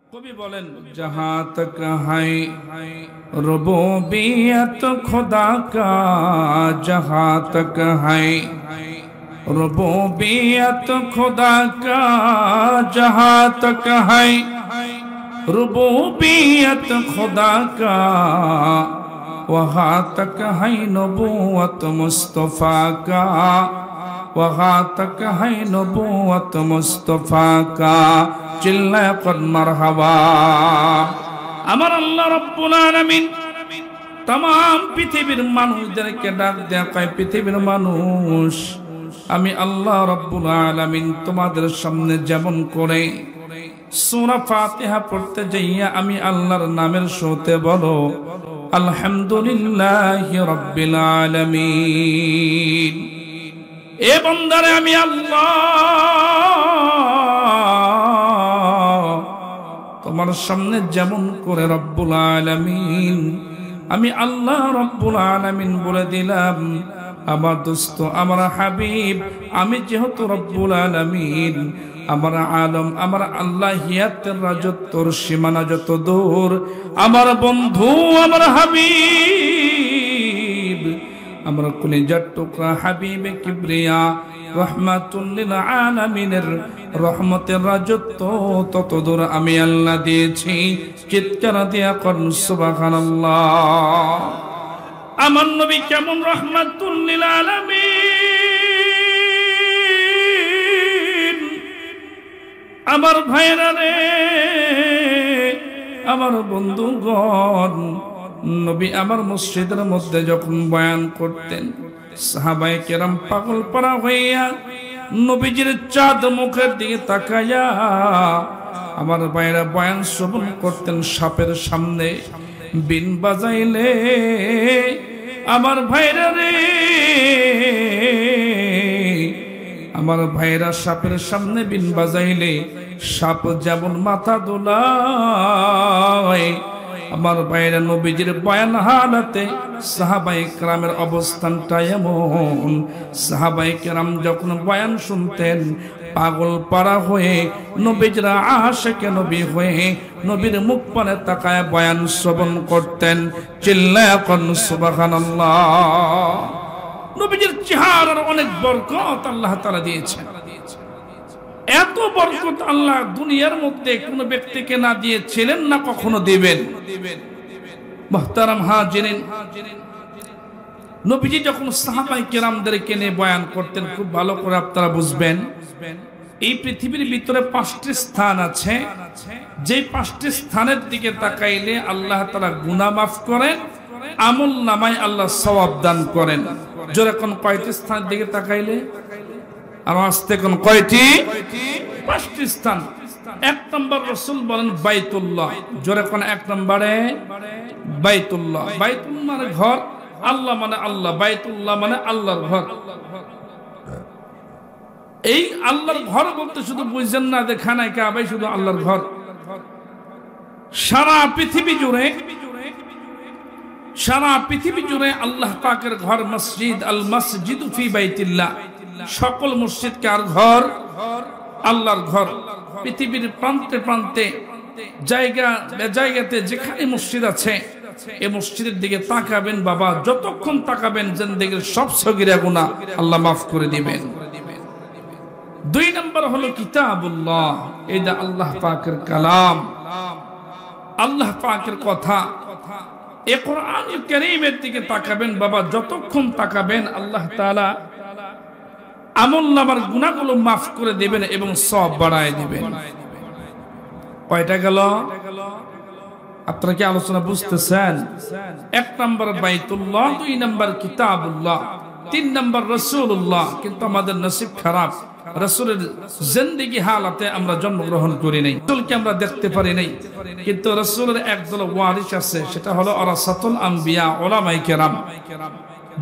कवि बोलें जहाँ तक है रुबूबियत खुदा का, जहाँ तक है रुबूबियत खुदा का, जहाँ तक है रुबूबियत खुदा का, वहाँ तक है नबूवत मुस्तफ़ा का, वहाँ तक है नबूवत मुस्तफ़ा का। चिल्लाए क़ुल मरहबा। আমার আল্লাহ রব্বুল আলামিন तमाम পৃথিবীর মানুষদেরকে ডাক দেয়া কয়, পৃথিবীর মানুষ, আমি আল্লাহ রব্বুল আলামিন তোমাদের সামনে যেমন করে সূরা ফাতিহা পড়তে যাইয়া আমি আল্লাহর নামের সাথে বলো আলহামদুলিল্লাহি রাব্বিল আলামিন। এ বান্দারে আমি আল্লাহ তোমার সামনে যেমন করে রব্বুল আলামিন, আমি আল্লাহ রব্বুল আলামিন বলে দিলাম। আমার দোস্ত, আমার হাবিব, আমি যেহেতু রব্বুল আলামিন, আমার আলম, আমার আল্লাহ হিয়াতের রাজত্বর সীমানা যত দূর, আমার বন্ধু, আমার হাবিব, আমার কলিজার টুকরা হাবিবে কিবরিয়া রহমাতুল লিল আলামিনের রহমতের রাজত্ব তত দূর আমি আল্লাহ দিয়েছি। চিৎকার দিয়া কোন সুবহানাল্লাহ। আমার নবী কেমন রহমাতুল লিল আলামিন। আমার ভাইরা রে, আমার বন্ধুগণ, নবী আমার মসজিদের মধ্যে যখন বয়ান করতেন, সাহাবায়ে কেরাম পাগল পারা হইয়া নবীজির চাঁদ মুখের দিকে তাকায়া আমার ভাইরা বয়ান শ্রবণ করতেন। সাপের সামনে বিন বাজাইলে আমার ভাইরা রে, আমার ভাইরা সাপের সামনে বিন বাজাইলে সাপ যেমন মাথা দোলায়, আমার ভাইরা নবীজির বয়ান হালাতে সাহাবায়ে কেরামের অবস্থানটা এমন। সাহাবায়ে কেরাম যখন বয়ান শুনতেন পাগল পারা হয়ে, নবীজির আশিকে নবী হয়ে নবীর মুখ পানে তাকায় বয়ান শ্রবণ করতেন। চিল্লায়া কোন সুবহানাল্লাহ। নবীজির চেহারার অনেক বরকত আল্লাহ তাআলা দিয়েছেন। এত বরকত আল্লাহ দুনিয়ার মধ্যে কোন ব্যক্তিকে না দিয়েছিলেন, না কখনো দিবেন। মুহতারাম হাজিরিন, নবীজি যখন সাহাবায়ে কেরামদেরকে নিয়ে বয়ান করতেন, খুব ভালো করে আপনারা বুঝবেন, এই পৃথিবীর ভিতরে 5টি স্থান আছে, যে 5টি স্থানের দিকে তাকাইলে আল্লাহ তাআলা গুনাহ মাফ করেন, আমল নামায় আল্লাহ সওয়াব দান করেন। জোরে কোন কয়টি স্থানের দিকে তাকাইলে? আর আস্তে কোন কয়টি? 5টি স্থান। 1 নম্বর রাসূল বলেন বাইতুল্লাহ। জোরে কোন 1 নম্বরে? বাইতুল্লাহ। বাইতুল মানে ঘর, আল্লাহ মানে আল্লাহ, বাইতুল্লাহ মানে আল্লাহর ঘর। এই আল্লাহর ঘর বলতে শুধু বুঝছেন না যে খানায় কাবাই শুধু আল্লাহর ঘর। সারা পৃথিবী জুড়ে আল্লাহ পাকের ঘর মসজিদ, আল মসজিদু ফি বাইতিল্লাহ। সকল মসজিদ কার ঘর? আল্লাহর ঘর। পৃথিবীর প্রান্তে প্রান্তে জায়গাতে যেখানে মসজিদ আছে, এই মসজিদের দিকে তাকাবেন বাবা, যতক্ষণ তাকাবেন জিন্দেগীর সব সগীরা গুনাহ আল্লাহ মাফ করে দিবেন। 2 নম্বর হলো কিতাবুল্লাহ। এটা আল্লাহ পাকের কালাম, আল্লাহ পাকের কথা। এই কোরআনুল কারীমের দিকে তাকাবেন বাবা, যতক্ষণ তাকাবেন আল্লাহ তাআলা আমলনামার গুনাহগুলো মাফ করে দিবেন এবং সওয়াব বাড়ায় দিবেন। কয়টা গেল? আপনারা কি আলোচনা বুঝতেছেন? 1 নম্বর বাইতুল্লাহ, 2 নম্বর কিতাবুল্লাহ, 3 নম্বর রাসূলুল্লাহ। কিন্তু আমাদের নসিব খারাপ, রাসূলের জিন্দেগি হালাতে আমরা জন্মগ্রহণ করি নাই, রাসূলকে আমরা দেখতে পারি নাই। কিন্তু রাসূলের একদল ওয়ারিস আছে, সেটা হলো ওয়ারাসাতুল আম্বিয়া, উলামায়ে কেরাম।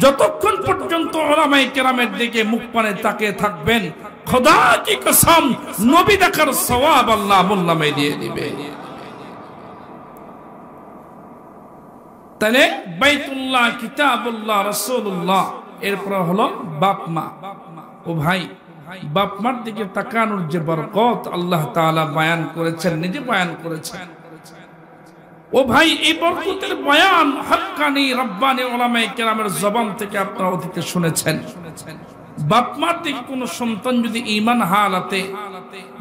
যতক্ষণ পর্যন্ত উলামায়ে কেরামের দিকে মুখ পানে তাকিয়ে থাকবেন, খোদা কি কসম, নবী দেখার সওয়াব আল্লাহ আমল নামায় দিয়ে দিবে। তাহলে বাইতুল্লাহ, কিতাবুল্লাহ, রাসূলুল্লাহ, এরপর হলো বাপ মা। ও ভাই, বাপ মার দিকে তাকানোর যে বরকত আল্লাহ তাআলা বয়ান করেছেন, নিজে বয়ান করেছেন। ও ভাই, এই বরকতের বয়ান হক্কানি রব্বানি উলামায়ে কেরামের জবান থেকে আপনারা অতীতে শুনেছেন। বাপ মার দিকে কোন সন্তান যদি ঈমান হালাতে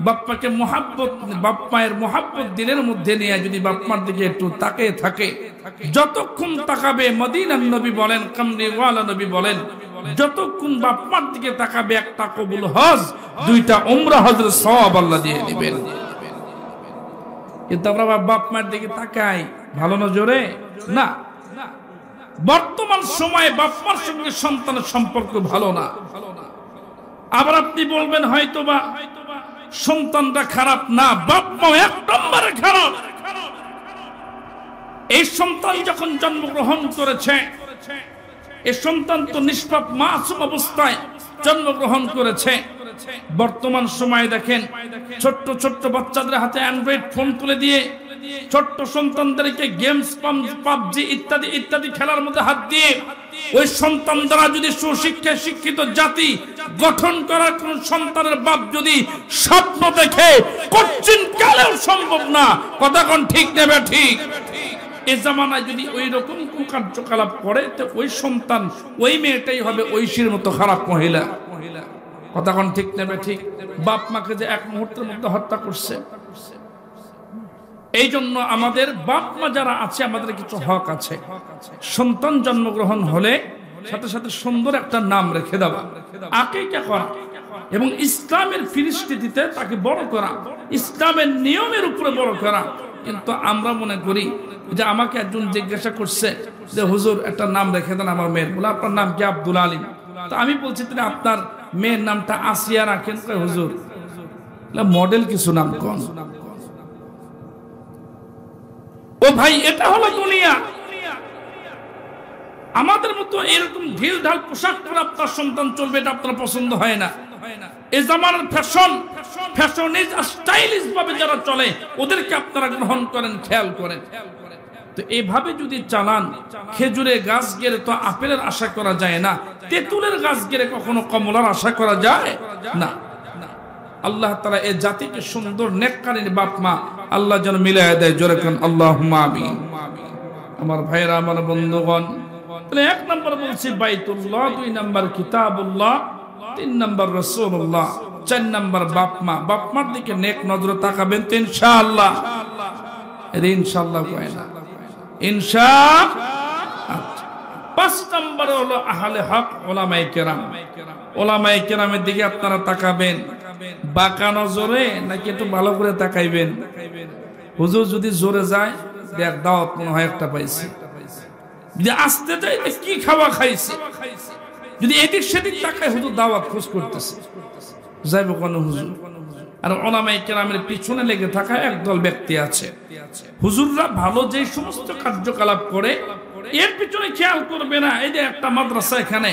বাপ্পাকে মুহাব্বত, বাপ মায়ের মুহাব্বত দিলের মধ্যে নিয়ে যদি বাপ মার দিকে একটু তাকিয়ে থাকে, যতক্ষণ তাকাবে, মদিনার নবী বলেন, কামলিওয়ালা নবী বলেন, যতক্ষণ বাপ মার দিকে তাকাবে একটা কবুল হজ, দুইটা উমরা হজের সওয়াব আল্লাহ দিয়ে দিবেন। কিন্তু আমরা বাপ মায়ের দিকে তাকাই ভালো নজরে না। বর্তমান সময়ে বাপ মার সঙ্গে সন্তানের সম্পর্ক ভালো না। আবার আপনি বলবেন হয়তোবা সন্তানটা খারাপ না, বাপ মা এক নম্বরে খারাপ। এই সন্তান যখন জন্মগ্রহণ করেছে, এই সন্তান তো নিষ্পাপ মাসুম অবস্থায় জন্মগ্রহণ করেছে। বর্তমান সময়ে দেখেন ছোট্ট ছোট্ট বাচ্চাদের হাতে অ্যান্ড্রয়েড ফোন তুলে দিয়ে ছোট্ট সন্তানদেরকে গেমস, পাবজি ইত্যাদি ইত্যাদি খেলার মধ্যে হাত দিয়ে ওই সন্তান দ্বারা যদি সুশিক্ষায় শিক্ষিত জাতি গঠন করার কোন সন্তানের বাপ যদি স্বপ্ন দেখে, কঠিন কালেও সম্ভব না। কথা কোন ঠিক নেবে ঠিক? এই জামানায় যদি ওই রকম কার্যকলাপ করে, তো ওই সন্তান, ওই মেয়েটাই হবে ঐশীর মতো খারাপ মহিলা। কথা কোন ঠিক নেবে ঠিক? বাপ মাকে যে এক মুহূর্তের মধ্যে হত্যা করছে। এই জন্য আমাদের বাপ মা যারা আছে, আমাদের কিছু হক আছে। সন্তান জন্মগ্রহণ হলে সাথে সাথে সুন্দর একটা নাম রেখে দেওয়া, আকিকা করা এবং ইসলামের ফিরিস্তিতে তাকে বড় করা, ইসলামের নিয়মের উপরে বড় করা। কিন্তু আমরা মনে করি যে আমাকে একজন জিজ্ঞাসা করছে যে হুজুর একটা নাম রেখে দেন আমার মেয়ের। বলে আপনার নাম কি? আব্দুল আলিম। তো আমি বলছি তিনি আপনার মেয়ের নামটা আসিয়া রাখেন। হুজুর মডেল কিছু নাম কোন? ও ভাই, এটা হলো দুনিয়া। আমাদের মতো এরকম ঢিল ঢাল পোশাক পরে আপনার সন্তান চলবে, এটা আপনার পছন্দ হয় না। এই জামানার ফ্যাশনিজ স্টাইলিশ ভাবে যারা চলে, ওদেরকে আপনারা গ্রহণ করেন, খেয়াল করেন। তো এইভাবে যদি চালান, খেজুরের গাছ গেলে তো আপেলের আশা করা যায় না, তেঁতুলের গাছ গেলে কখনো কমলার আশা করা যায় না। আল্লাহ তাআলা এই জাতিকে সুন্দর নেককারীর বাপ মা আল্লাহ যেন মিলায় দেয়। জোরে কোন আল্লাহুম্মা আমিন। আমার ভাইরা, আমার বন্ধুগণ, তাহলে এক নম্বর বলছি বাইতুল্লাহ, দুই নম্বর কিতাবুল্লাহ, তিন নম্বর রাসূলুল্লাহ, চার নম্বর বাপ মা। বাপ মার দিকে নেক নজরে তাকাবেন তো ইনশাআল্লাহ। এর ইনশাআল্লাহ কয় না, ইনশাআল্লাহ। পাঁচ নম্বর হলো আহলে হক, উলামায়ে কেরাম। উলামায়ে কেরামের দিকে আপনারা তাকাবেন বাঁকা নজরে নাকি একটু ভালো করে তাকাইবেন? হুজুর যদি জোরে যায়, দেখ দাওয়াত মনে হয় একটা পাইছে। যদি আসতে যায়, কি খাওয়া খাইছে। যদি এদিক সেদিক তাকায়, হুজুর দাওয়াত খোঁজ করতেছে, যাইব কোন হুজুর? আর উলামায়ে কেরামের পিছনে লেগে থাকা একদল ব্যক্তি আছে। হুজুররা ভালো যে সমস্ত কার্যকলাপ করে, এর পিছনে খেয়াল করবে না। এই যে একটা মাদ্রাসা, এখানে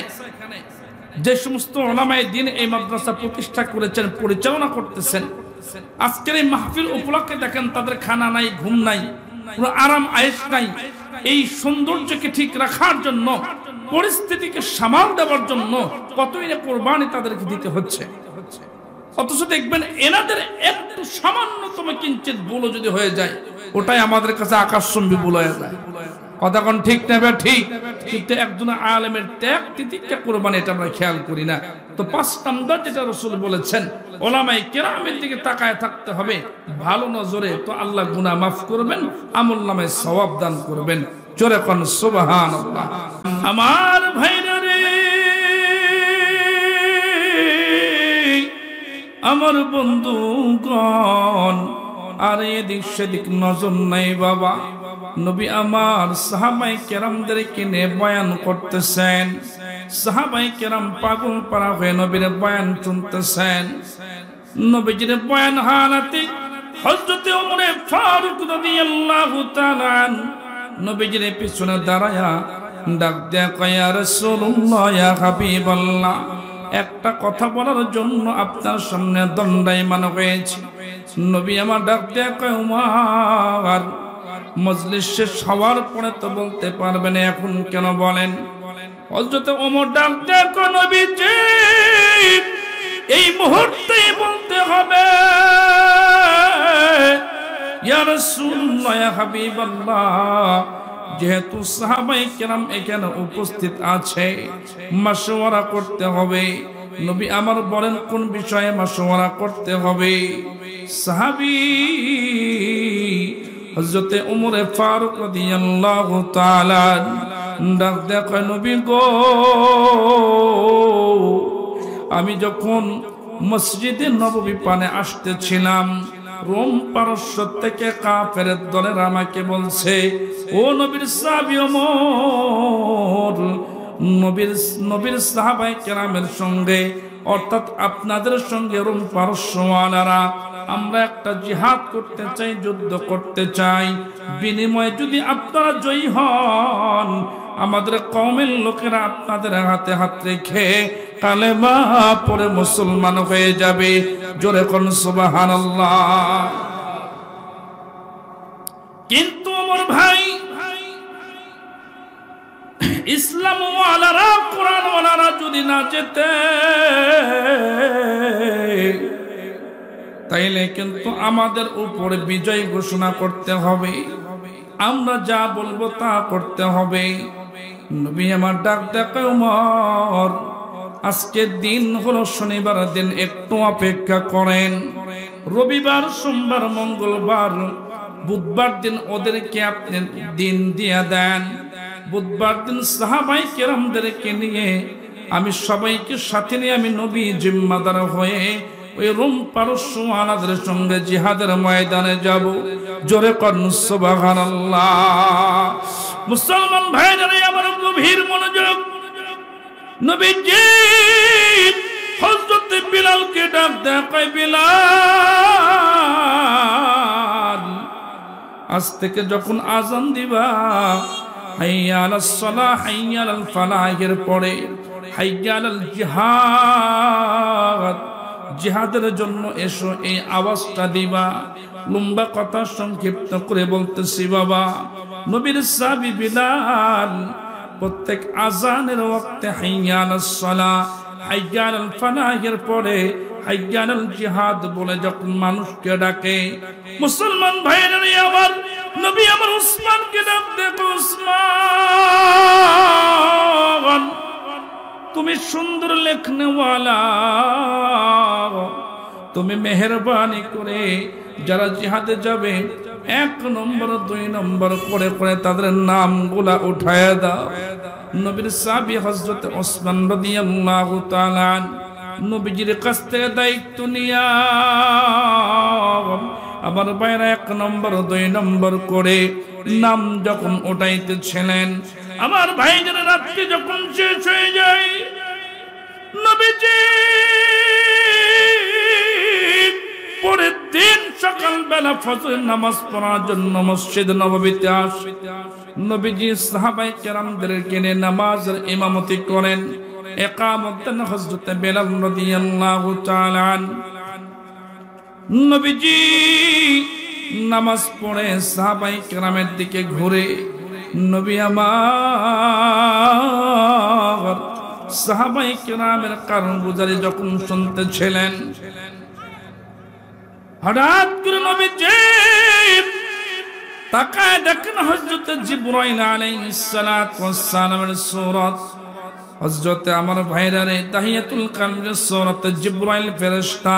যে সমস্ত উলামায়ে দ্বীন এই মাদ্রাসা প্রতিষ্ঠা করেছেন, পরিচালনা করতেছেন, আজকের এই মাহফিল উপলক্ষে দেখেন তাদের খানা নাই, ঘুম নাই, পুরো আরাম আয়েশ নাই। এই সৌন্দর্যকে ঠিক রাখার জন্য, পরিস্থিতিকে সামাল দেওয়ার জন্য কতই না কোরবানি তাদেরকে দিতে হচ্ছে। অথচ দেখবেন এনাদের একটু সামান্যতম কিঞ্চিত ভুল যদি হয়ে যায়, ওটাই আমাদের কাছে আকাশচুম্বী ভুল হয়ে যায়। কথা কোন ঠিক নেবে ঠিক? কিন্তু একজন আলেমের ত্যাগ তিতিক্ষা কোরবানি, এটা আমরা খেয়াল করি না। তো পাঁচ নম্বর যেটা রাসূল বলেছেন, উলামায়ে কেরামের দিকে তাকায় থাকতে হবে ভালো নজরে, তো আল্লাহ গুনাহ মাফ করবেন, আমলনামায় সওয়াব দান করবেন। জোরে কোন সুবহানাল্লাহ। আমার ভাইরা রে, আমার বন্ধুগণ, আর এদিক সেদিক নজর নাই বাবা। নবী আমার সাহাবায়ে কেরামদেরকে নিয়ে বয়ান করতেছেন। সাহাবায়ে কেরাম পাগল পারা হয়ে নবীর বয়ান শুনতেছেন। নবীজির বয়ান হালাতে হযরত ওমর ফারুক রাদিয়াল্লাহু তাআলা নবীজির পিছনে দাঁড়ায়া ডাক দেয়া কয়, ইয়া রাসূলুল্লাহ, ইয়া হাবিবাল্লাহ, একটা কথা বলার জন্য আপনার সামনে দণ্ডায়মান হয়েছে। নবী আমার ডাক দেয়া কয়, ওমর, মজলিস শেষ হওয়ার পরে তো বলতে পারবেন, এখন কেন বলেন? হযরত ওমর ডাক দেয়া কয়, নবীজি, এই মুহূর্তে বলতে হবে ইয়া রাসূলুল্লাহ ইয়া হাবিবাল্লাহ যেহেতু সাহাবায়ে কেরাম এখানে উপস্থিত আছে মাশওয়ারা করতে হবে নবী আমার বলেন কোন বিষয়ে মাশওয়ারা করতে হবে সাহাবী হযরতে ওমর ফারুক রাদিয়াল্লাহু তাআলা ডাক দেখো নবী গো আমি যখন মসজিদে নববী পানে আসতেছিলাম রোম পারস্য থেকে কাফেরের দলেরা আমাকে বলছে ও নবীর সাহাবী ওমর নবীর সাহাবায়ে কেরামের সঙ্গে অর্থাৎ আপনাদের সঙ্গে রোম পারস্যওয়ালারা আমরা একটা জিহাদ করতে চাই যুদ্ধ করতে চাই বিনিময়ে যদি আপনারা জয়ী হন আমাদের কওমের লোকেরা আপনাদের হাতে হাত রেখে কালেমা পড়ে মুসলমান হয়ে যাবে জোরে কোন সুবহানাল্লাহ কিন্তু আমার ভাই ইসলাম ওয়ালারা কোরআন ওয়ালারা যদি না যেতে তাইলে কিন্তু আমাদের উপরে বিজয় ঘোষণা করতে হবে আমরা যা বলবো তা করতে হবে নবী আমার ডাক দেখে ওমর আজকের দিন হলো শনিবার দিন একটু অপেক্ষা করেন রবিবার সোমবার মঙ্গলবার বুধবার দিন ওদেরকে আপনি দিন দিয়ে দেন বুধবার দিন সাহাবায়ে কেরামদেরকে নিয়ে আমি সবাইকে সাথে নিয়ে আমি নবী জিম্মাদার হয়ে ওই রোম পারস্যওয়ালাদের সঙ্গে জিহাদের ময়দানে যাব জোরে করুন সুবহানাল্লাহ মুসলমান ভাইরা আমার গভীর মনোযোগ নবীজি হযরত বিলালকে ডাক দেয় কয় বিলাল আজ থেকে যখন আযান দিবা হাইয়া আলাস সালাহ হাইয়া আলাল ফালাহের পরে হাইয়া আলাল জিহাদ জিহাদের জন্য এসো এই আওয়াজটা দিবা লম্বা কথা সংক্ষিপ্ত করে বলতেছি বাবা নবীর সাহাবী বিলাল প্রত্যেক আযানের ওয়াক্তে হাইয়া আলাস সালাহ হাইয়া আলাল ফালাহের পরে হাইয়া আলাল জিহাদ বলে যখন মানুষকে ডাকে মুসলমান ভাইরা আমার নবী আমার উসমানকে ডাক দেখো উসমান তুমি সুন্দর লেখনেওয়ালা তুমি মেহেরবানি করে যারা জিহাদে যাবে 1 নম্বর 2 নম্বর করে করে তাদের নামগুলা উঠায় দাও নবীর সাহাবী হযরত ওসমান রাদিয়াল্লাহু তাআলা নবীজির কাছ থেকে দায়িত্ব নিয়া আবার বাইরে 1 নম্বর 2 নম্বর করে নাম যখন উঠাইতেছিলেন আমার ভাইদের রাত্রি যখন শেষ হয়ে যায় নবীজি পরের দিন সকালবেলা ফজরের নামাজ পড়ার জন্য মসজিদ নববীতে আসে নবীজি সাহাবায়ে কেরামদেরকে নিয়ে নামাজের ইমামতি করেন ইকামত দেন হযরত বেলাল রাদিয়াল্লাহু তাআলা নবীজি নামাজ পড়ে সাহাবায়ে কেরামের দিকে ঘুরে নবী আমার সাহাবায়ে কেরামের কারণগুজারি যখন শুনতেছিলেন হঠাৎ করে নবীজি তাকায় দেখেন হযরত জিবরাইল আলাইহিস সালাতু ওয়াস সালামের সূরত হযরত আমার ভাইরা রে তাহিয়াতুল কালবের সূরত জিবরাইল ফেরেশতা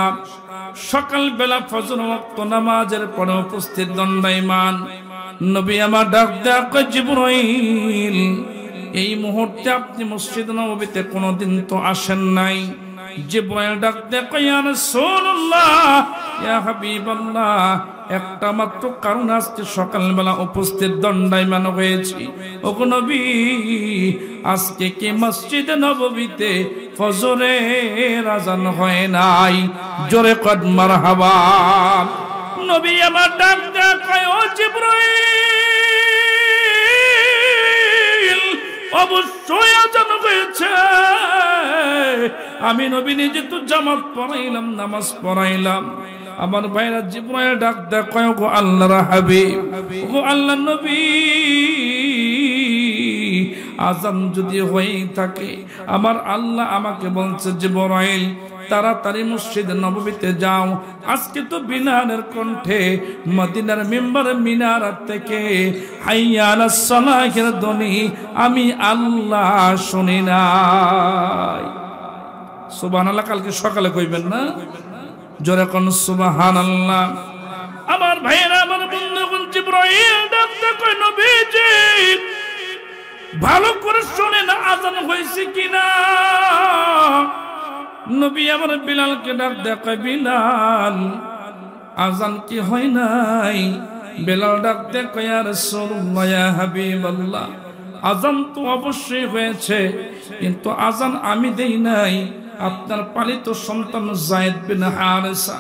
সকাল বেলা ফজর ওয়াক্ত নামাজের পরে উপস্থিত দণ্ডায়মান নবী আমার ডাক ডাক জিবরাইল এই মুহূর্তে আপনি মসজিদ নববীতে কোনদিন তো আসেন নাই জিবরাইল ডাক ডাক ইয়া রাসূলুল্লাহ ইয়া হাবিবাল্লাহ একটা মাত্র কারণ আজকে সকালবেলা উপস্থিত দণ্ডায়মান হয়েছি ওগো নবী আজকে কি মসজিদ নববীতে ফজরের আযান হয় নাই জোরে কদ মারহাবা নবী আমার ডাক ডাক ও জিবরাইল অবশ্যই আযান হয়েছে আমি নবী নিজে তো জামাত পড়াইলাম নামাজ পড়াইলাম আমার ভাইরা জিবরাইল ডাক দেয় কয় গো আল্লাহর হাবিব গো আল্লাহর নবী আযান যদি হয়ে থাকে আমার আল্লাহ আমাকে বলছে জিবরাইল তাড়াতাড়ি মসজিদে নববীতে যাও। আজকে তো বিলালের কণ্ঠে মদিনার মিম্বার মিনারাত থেকে হাইয়া আলাস সালাহের ধ্বনি আমি আল্লাহ শুনি নাই। সুবহানাল্লাহ কালকে সকালে কইবেন না, জোরে কোন সুবহানাল্লাহ। আমার ভাইয়েরা, আমার বন্ধুগণ, জিবরাইল ডাকতে কয় নবীজি ভালো করে শুনেন আজান হয়েছে কিনা। নবী আমার বিলালকে ডাক দেখায়, বিলাল আজান কি হয় নাই? বিলাল ডাক দেখায়, ইয়া রাসূলুল্লাহ, ইয়া হাবিবাল্লাহ, আজান তো অবশ্যই হয়েছে, কিন্তু আজান আমি দেই নাই, আপনার পালিত সন্তান যায়েদ বিন হারেসা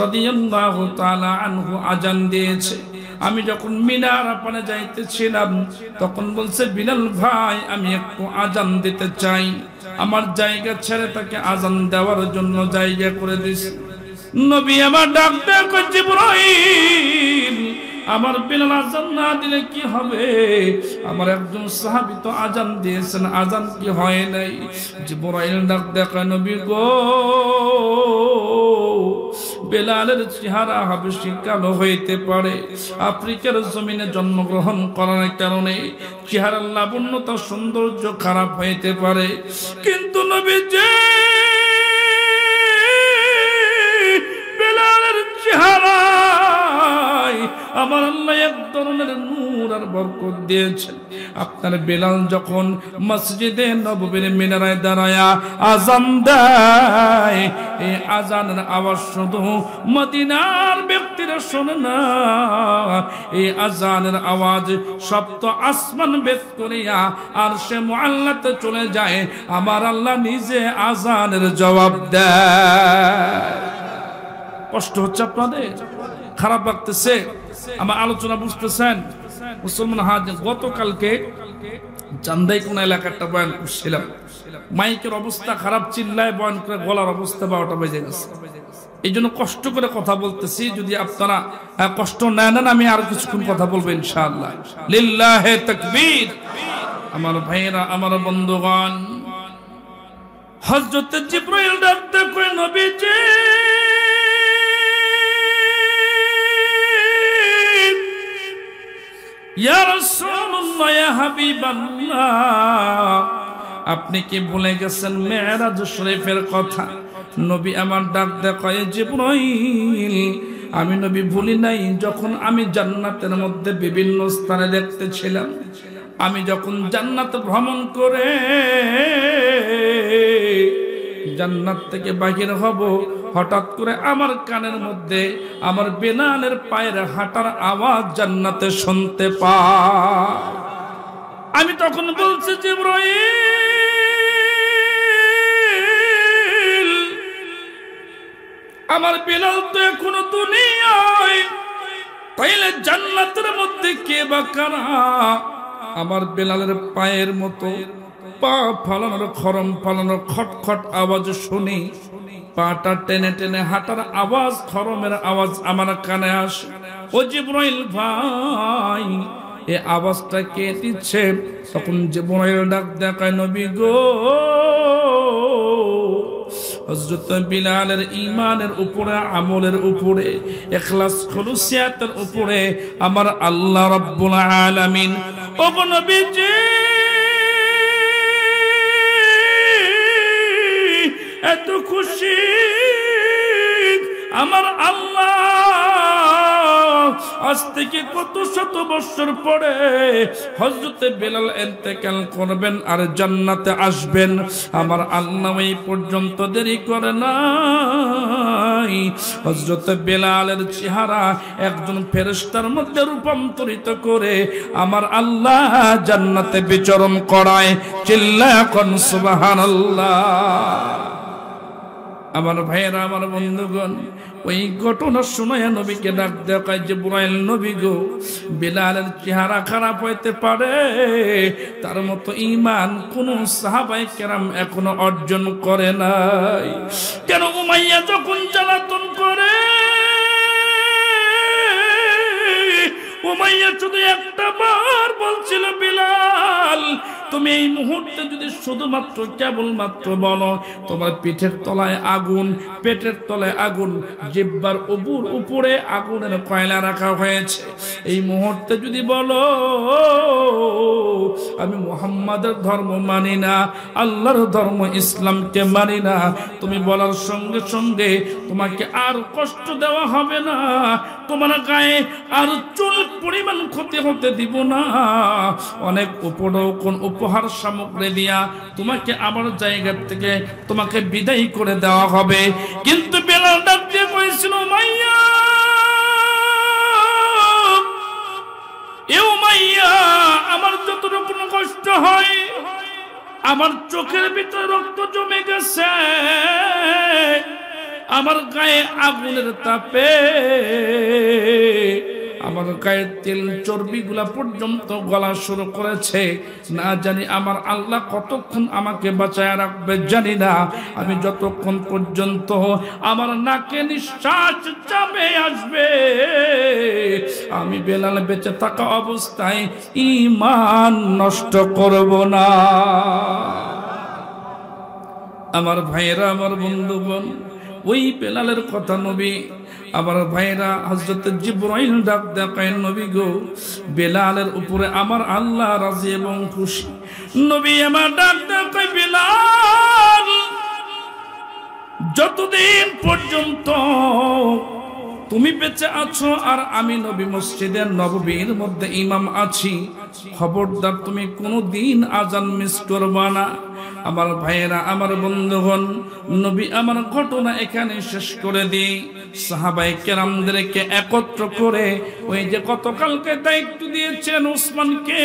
রাদিয়াল্লাহু তাআলা আনহু আজান দিয়েছে। আমি যখন মিনার পানে যাইতেছিলাম তখন বলছে, বিলাল ভাই আমি একটু আজান দিতে চাই। আমার জায়গা ছেড়ে তাকে আজান দেওয়ার জন্য জায়গা করে দিয়েছে। নবী আমার ডাক দেয়, জিবরাইল আমার বিলাল আজান না দিলে কি হবে? আমার একজন সাহাবী তো আজান দিয়েছেন, আজান কি হয় নাই? জিবরাইল ডাক দেখায়, নবী গো, বেলালের চেহারা হাবশী কালো হইতে পারে, আফ্রিকার জমিনে জন্মগ্রহণ করার কারণে চেহারার লাবণ্যতা সৌন্দর্য খারাপ হইতে পারে, কিন্তু নবীজি বেলালের চেহারা আমার আল্লাহ এক ধরনের নূর আর বরকত দিয়েছেন। আপনার বেলাল যখন মসজিদে নববীর মিনারায় দাঁড়ায়া আজান দেয়, এই আজানের আওয়াজ শুধু মদিনার ব্যক্তিরা শোনে না, এই আজানের আওয়াজ সপ্ত আসমান ভেদ করিয়া আরশে মুআল্লাতে চলে যায়। আমার আল্লাহ নিজে আজানের জবাব দেয়। কষ্ট হচ্ছে আপনাদের? খারাপ লাগতেছে? আমার আলোচনা বুঝতেছেন মুসলমান? হাজ গতকালকে চান্দাই কোন এলাকাটা বয়ান করছিলাম, মাইকের অবস্থা খারাপ, চিল্লায় বয়ান করে গলার অবস্থা 12টা বেজে গেছে। এই জন্য কষ্ট করে কথা বলতেছি, যদি আপনারা কষ্ট না নেন আমি আর কিছুক্ষণ কথা বলবো ইনশাআল্লাহ। লিল্লাহে তাকবীর। আমার ভাইয়েরা, আমার বন্ধুগণ, হযরত জিবরাইল ডাকতে কয়, নবীজি ইয়া রাসূলুল্লাহ, ইয়া হাবিবাল্লাহ, আপনি কি ভুলে গেছেন মেরাজ শরীফের কথা? নবী আমার ডাক দেখায়, জিবরাইল আমি নবী ভুলি নাই। যখন আমি জান্নাতের মধ্যে বিভিন্ন স্থানে দেখতেছিলাম, আমি যখন জান্নাত ভ্রমণ করে জান্নাত থেকে বাহির হব, হঠাৎ করে আমার কানের মধ্যে আমার বেলালের পায়ের হাঁটার আওয়াজ জান্নাতে শুনতে পাই। আমি তখন বলছি, জিবরাইল আমার বেলাল তো এখনো দুনিয়ায়, তাইলে জান্নাতের মধ্যে কে বা কারা আমার বেলালের পায়ের মতো পা ফালানোর, খরম ফালানোর খটখট আওয়াজ শুনি, পাটা টেনে টেনে হাঁটার আওয়াজ, খরমের আওয়াজ আমার কানে আসে। ও জিবরাইল ভাই, এই আওয়াজটা কে দিচ্ছে? তখন জিবরাইল ডাক দেখায়, নবী গো, হযরত বিলালের ঈমানের উপরে, আমলের উপরে, ইখলাস খুলুসিয়াতের উপরে আমার আল্লাহ রাব্বুল আলামিন ও নবীজি এত খুশি। আমার আল্লাহ আজ থেকে কত শত বছর পরে হযরত বেলাল ইন্তেকাল করবেন আর জান্নাতে আসবেন। আমার আল্লাহ এই পর্যন্ত দেরি করে নাই। হযরত বেলালের চেহারা একজন ফেরেশতার মধ্যে রূপান্তরিত করে আমার আল্লাহ জান্নাতে বিচরণ করায়। চিল্লায়া কোন সুবহানাল্লাহ। আমার ভাইয়েরা, আমার বন্ধুগণ, ওই ঘটনা শুনায়া নবীকে ডাক দেখায়, জিবরাইল নবী গো, বিলালের চেহারা খারাপ হইতে পারে, তার মতো ঈমান কোন সাহাবায়ে কেরাম এখনো অর্জন করে নাই। কেন? উমাইয়া যখন জ্বালাতন করে, উমাইয়া শুধু একটা বার বলছিল, বিলাল তুমি এই মুহূর্তে যদি শুধুমাত্র কেবলমাত্র বলো তোমার পিঠের তলায় আগুন, পেটের তলায় আগুন, জিহ্বার উপরে আগুনের কয়লা রাখা হয়েছে, এই মুহূর্তে যদি বলো আমি মুহাম্মাদের ধর্ম মানি না, আল্লাহর ধর্ম ইসলামকে মানি না, তুমি বলার সঙ্গে সঙ্গে তোমাকে আর কষ্ট দেওয়া হবে না, তোমার গায়ে আর চুল পরিমাণ ক্ষতি হতে দিব না, অনেক উপহার সামগ্রী দিয়া তোমাকে আমার জায়গা থেকে তোমাকে বিদায় করে দেওয়া হবে। কিন্তু বেলাল ডাক দিয়ে কইছিল, উমাইয়া এ উমাইয়া, আমার যতটুকু কষ্ট হয়, আমার চোখের ভিতরে রক্ত জমে গেছে, আমার গায়ে আগুনের তাপে আমার গায়ের তেল চর্বি গুলা পর্যন্ত গলা শুরু করেছে, না জানি আমার আল্লাহ কতক্ষণ আমাকে বাঁচায় রাখবে জানি না, আমি যতক্ষণ পর্যন্ত আমার নাকে নিঃশ্বাস চাপে আসবে আমি বেলাল বেঁচে থাকা অবস্থায় ঈমান নষ্ট করব না। আমার ভাইয়েরা, আমার বন্ধুগণ, ওই বেলালের কথা নবী, আমার ভাইরা হযরত জিবরাইল ডাক দেখায়, নবী গো, বেলালের উপরে আমার আল্লাহ রাজি এবং খুশি। নবী আমার ডাক দেখায়, বেলাল যতদিন পর্যন্ত তুমি বেঁচে আছো আর আমি নবী মসজিদে নববীর মধ্যে ইমাম আছি, খবরদার তুমি কোনোদিন আজান মিস করবা না। আমার ভাইয়েরা, আমার বন্ধুগণ, নবী আমার ঘটনা এখানে শেষ করে দিই। সাহাবায়ে কেরামদেরকে একত্র করে ওই যে গতকালকে দায়িত্ব দিয়েছেন উসমানকে,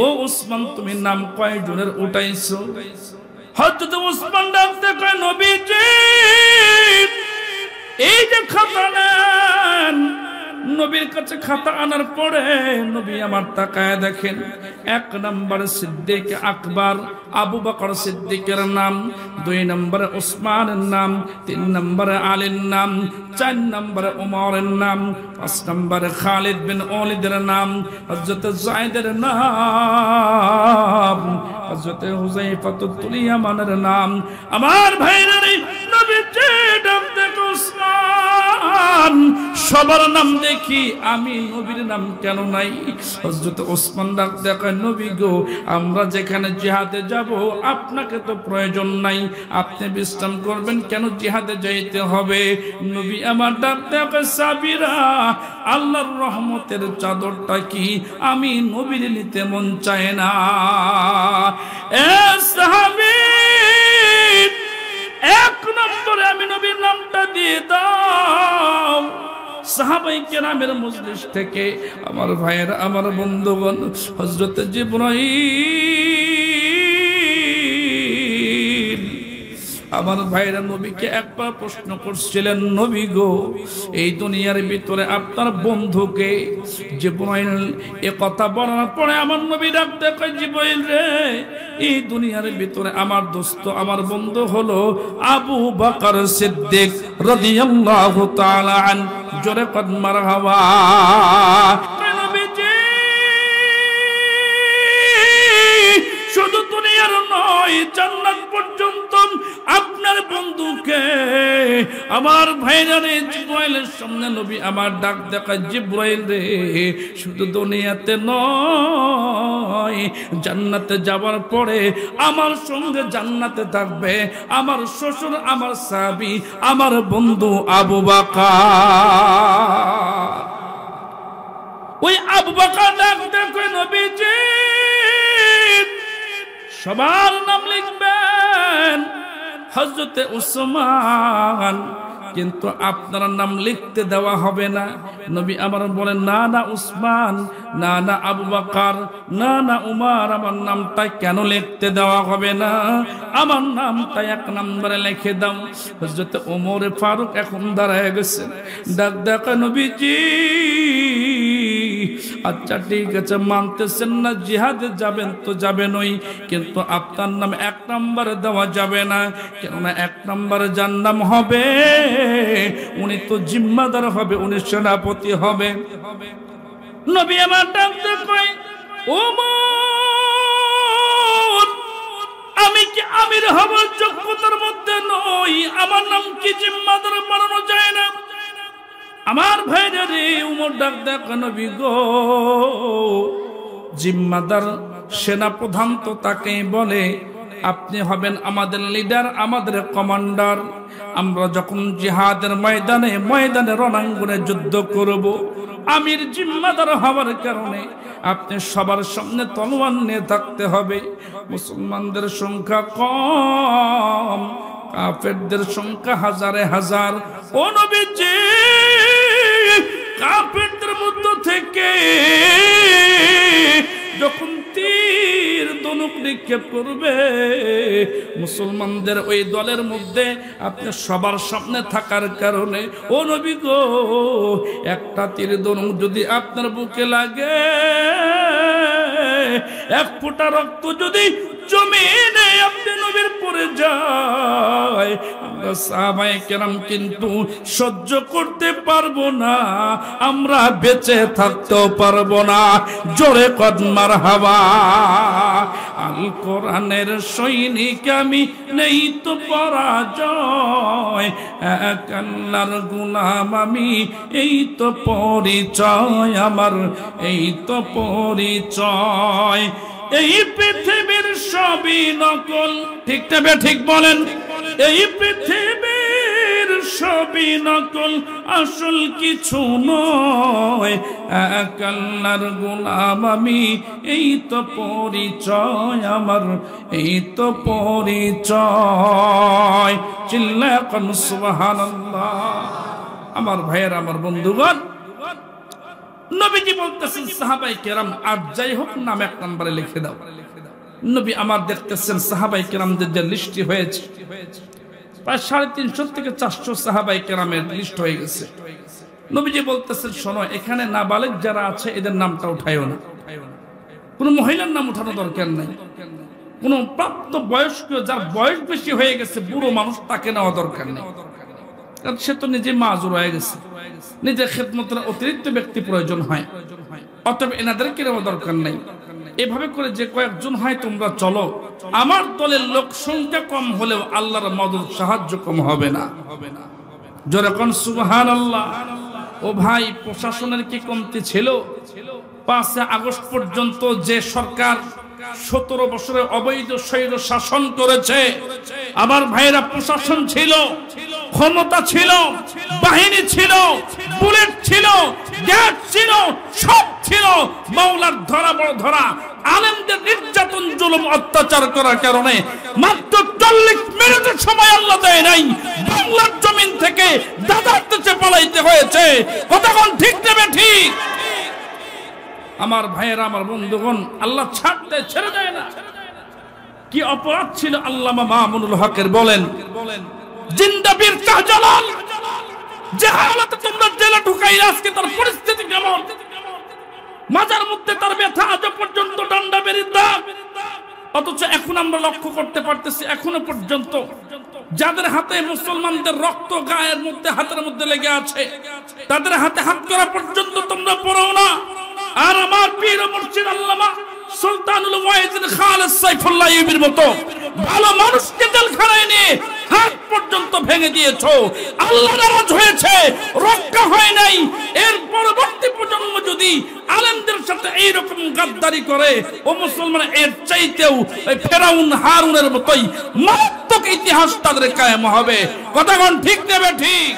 ও উসমান তুমি নাম কয়জনের উঠাইছো? হযরত উসমান ডাকতে কয়, নবীজি এই যে খাতা নেন। নবীর কাছে খাতা আনার পরে নবী আমার তাকায় দেখেন, 1 নম্বরে সিদ্দিক আকবর আবু বকর সিদ্দিকের নাম, 2 নম্বরে উসমানের নাম, 3 নম্বরে আলীর নাম, 4 নম্বরে উমরের নাম, 5 নম্বরে খালিদ বিন ওয়ালিদের নাম, হযরত যায়েদের নাম, হযরত হুযায়ফাতুল ইয়ামানের নাম। আমার ভাইরা, নবীজি ডাক দেখো উসমান, সবার নাম দেখি, আমি নবীর নাম কেন নাই? হযরত ওসমান ডাক দেখায়, নবী গো, আমরা যেখানে জিহাদে যাব আপনাকে তো প্রয়োজন নাই, আপনি বিশ্রাম করবেন, কেন জিহাদে যাইতে হবে? নবী আমার ডাক দেখায়, সাবিরা আল্লাহর রহমতের চাদরটা কি আমি নবীর নিতে মন চায় না? এ সাহাবী, 1 নম্বরে আমি নবীর নামটা দিয়ে দাও। সাহাবায়ে কেরামের মজলিস থেকে আমার ভাইয়েরা, আমার বন্ধুগণ, হযরত জিবরাইল আমার ভাইরা নবীকে একবার প্রশ্ন করছিলেন, নবী গো, এই দুনিয়ার ভিতরে আপনার বন্ধুকে? জিবরাইল এ কথা বলার পরে আমার নবী ডাকতে কয়, জিবরাইল রে, এই দুনিয়ার ভিতরে আমার দোস্ত, আমার বন্ধু হলো আবু বকর সিদ্দিক রাদিয়াল্লাহু তাআলা আন। জোরে কদ মারহাবা। শুধু দুনিয়ার নয়, জান্নাত পর্যন্ত আপনার বন্ধুকে। আমার ভাইরা রে, জিবরাইলের সামনে নবী আমার ডাক দেখায়, জিবরাইল রে, শুধু দুনিয়াতে নয়, জান্নাতে যাওয়ার পরে আমার সঙ্গে জান্নাতে থাকবে আমার শ্বশুর, আমার সাহাবী, আমার বন্ধু আবু বকর। ওই আবু বকর ডাক দেখে, নবীজি সবার নাম লিখবেন, হযরত উসমান, কিন্তু আপনার নাম লিখতে দেওয়া হবে না। নবী আমার বলেন, না না উসমান, না না আবু বকর, না না উমর, আমার নামটা কেন লিখতে দেওয়া হবে না? আমার নামটা 1 নম্বরে লিখে দাও। হযরত ওমর ফারুক এখন দাঁড়ায় গেছেন, ডাক ডাকা, নবীজি আচ্ছা ঠিক আছে, মানতেছেন না, জিহাদে যাবেন তো যাবেনই, কিন্তু আপনার নাম 1 নম্বরে দেওয়া যাবে না, কেননা 1 নম্বরে যার নাম হবে উনি তো জিম্মাদার হবে, উনি সেনাপতি হবে। নবী আমার ডাকতে কয়, ওমর, আমি কি আমির হবার যোগ্যতার মধ্যে নই? আমার নাম কি জিম্মাদার বানানো যায় না? আমার ভাইরা রে, উমর ডাক দেখ, নবী গো, জিম্মাদার সেনাপ্রধান তো তাকেই বলে, আপনি হবেন আমাদের লিডার, আমাদের কমান্ডার। আমরা যখন জিহাদের ময়দানে রণাঙ্গনে যুদ্ধ করব, আমির জিম্মাদার হওয়ার কারণে আপনি সবার সামনে তলোয়ার নিয়ে থাকতে হবে। মুসলমানদের সংখ্যা কম, কাফেরদের সংখ্যা হাজারে হাজার। ও নবীজি, কাফেরদের মধ্য থেকে যখন তীর ধনুক নিক্ষেপ করবে, মুসলমানদের ওই দলের মধ্যে আপনি সবার সামনে থাকার কারণে, ও নবী গো, একটা তীর ধনুক যদি আপনার বুকে লাগে, এক ফোঁটা রক্ত যদি জমিনে আপনি নবীর পড়ে যায়, আমরা সাহাবায়ে কেরাম কিন্তু সহ্য করতে পারবো না, আমরা বেঁচে থাকতেও পারবো না। জোরে কদ মারহাবা। আল কোরআনের সৈনিক আমি, নেই তো পরাজয়, এক আল্লাহর গোলাম আমি, এই তো পরিচয় আমার, এই তো পরিচয়। এই পৃথিবীর সবই নকল, ঠিক না বে ঠিক বলেন? এই পৃথিবীর সবই নকল, আসল কিছু নয়, এক আল্লাহর গোলাম আমি, এই তো পরিচয় আমার, এই তো পরিচয়। চিল্লায়া কোন সুবহানাল্লাহ। আমার ভাইয়ের, আমার বন্ধুগণ, নবীজি বলতেছেন সাহাবায়ে কেরাম আর যাই হোক নাম এক নম্বরে লিখে দাও। নবী আমার দেখতেছেন সাহাবায়ে কেরামদের যে লিস্টটি হয়েছে, প্রায় 350 থেকে 400 সাহাবায়ে কেরামের লিস্ট হয়ে গেছে। নবীজি বলতেছেন, শোনো, এখানে নাবালেগ যারা আছে এদের নামটা উঠাইও না, কোন মহিলার নাম উঠানো দরকার নাই, কোন প্রাপ্ত বয়স্ক যার বয়স বেশি হয়ে গেছে বুড়ো মানুষ তাকে নেওয়া দরকার নেই, কারণ সে তো নিজে মাজুর হয়ে গেছে, নিজের খেদমতের অতিরিক্ত ব্যক্তি প্রয়োজন হয়, অতএব এনাদেরকে নেওয়া দরকার নাই। এভাবে করে যে কয়েকজন হয় তোমরা চলো, আমার দলের লোক সংখ্যা কম হলেও আল্লাহর মদদ সাহায্য কম হবে না। জোরে কোন সুবহানাল্লাহ। ও ভাই, প্রশাসনের কি কমতি ছিল? 5 আগস্ট পর্যন্ত যে সরকার 17 বছরের অবৈধ স্বৈর শাসন করেছে, আমার ভাইরা, প্রশাসন ছিল, ক্ষমতা ছিল, বাহিনী ছিল, বুলেট ছিল, গ্যাস ছিল, সব ছিল। মাওলার ধরা বড় ধরা আলেমদের নির্যাতন জুলুম অত্যাচার করার কারণে মাত্র 40 মিনিটের সময় আল্লাহ দেয় নাই, বাংলার জমিন থেকে দাদার দেশে পালাইতে হয়েছে। কতক্ষণ ঠিক নেবে ঠিক? আমার ভাইয়েরা, আমার বন্ধুগণ, আল্লাহ ছাড়তে ছেড়ে দেয় না। কি অপরাধ ছিল আল্লামা মামুনুল হকের, বলেন, জিন্দা বীর শাহজালাল যে হালাতে তোমরা জেলে ঢুকাইলে আজকে তার পরিস্থিতি কেমন? মাজার মধ্যে তার ব্যথা আজ পর্যন্ত ডান্ডা বেরিয়ে দাগ। অথচ এখন আমরা লক্ষ্য করতে পারতেছি, এখনো পর্যন্ত যাদের হাতে মুসলমানদের রক্ত গায়ের মধ্যে, হাতের মধ্যে লেগে আছে, তাদের হাতে হাত করা পর্যন্ত তোমরা পড়ো না। আর আমার পীর মুর্শিদ আল্লামা সুলতানুল ওয়াইজিন খালেদ সাইফুল্লাহ আইয়ুবীর মতো ভালো মানুষকে জেলখানায় নিয়ে হাত পর্যন্ত ভেঙে দিয়েছো। আল্লাহ নারাজ হয়েছে, রক্ষা হয় নাই। এর পরবর্তী প্রজন্ম যদি আলেমদের সাথে এইরকম গাদ্দারি করে, ও মুসলমান এর চাইতেও ফেরাউন হারুনের মতোই মারাত্মক ইতিহাস তাদের কায়েম হবে। কথাগণ ঠিক নেবে ঠিক?